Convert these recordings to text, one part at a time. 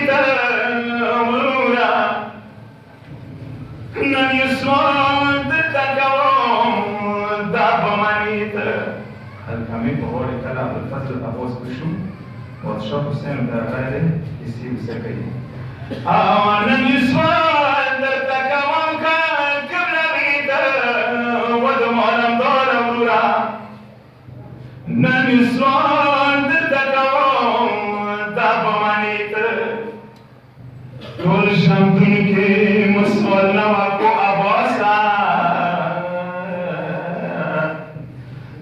ته ورورا نن یې سوال درته کوم دا به منې ته الکامي په غوړې کله ابوالفضل تپوس وشو بادشاه حسین ته راغلی کیسې ویسه کوي نن یې سوال درته کوم که کوم نبي ته و د معلمداره ورورا نن یې سوال درته کوم دا به منې ته ټول شمتون کې مسول نه وه کو عباسه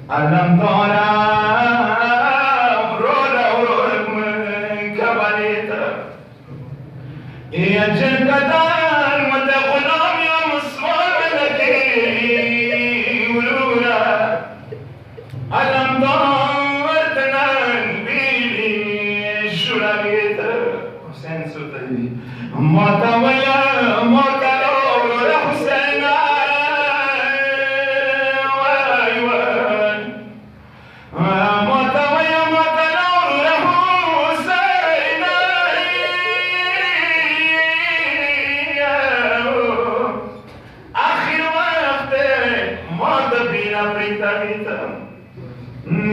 علمداره يا جنكدان وانت غلام يا مسمار لكي ولولا ألم دارتنا بيلي شرابيت حسين سلطاني موت ويا موت الأول حسين موت ويا موت الأول حسين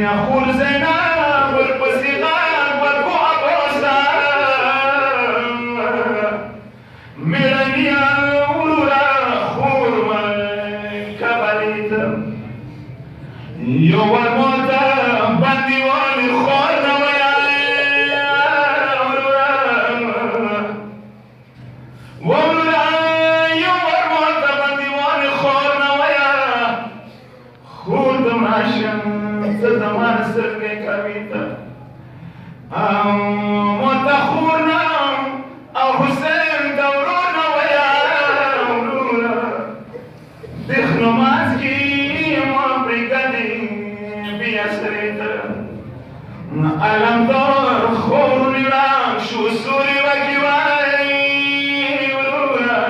يقول زينب والبصيغان والبعبوسة ميلانيا ورورا خورما كباليت يوم الموت بنديوان خورنا ويا ورورا يوم الموت بنديوان خورنا ويا خورد ماشم زمان سرگه کویتا متخورنا او حسین دورورنا ویا ورورا دخنو مازگی ما برگدی بیا سریتا علمدار خورنی رام شو سوری وکی وای ورورا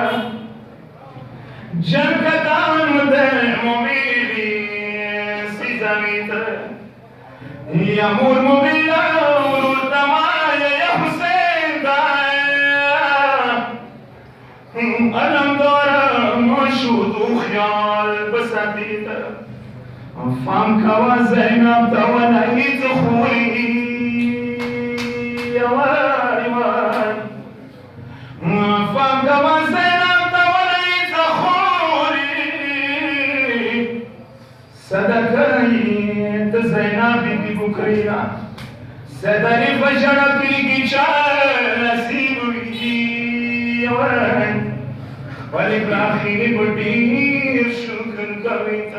جنکتان مده مومیلی سیزمیتا يا مور مبيلا ورود معايا يا حسين ألم دارا مشهود وخيال بساتيتا فام كوا زينب تونا يدخولي يا واري واري فام كوا زينب تونا يدخولي صدقني زينب بي بكرينا سدري فجرت لي نصيب وين ولك الاخير بدي شكر كويت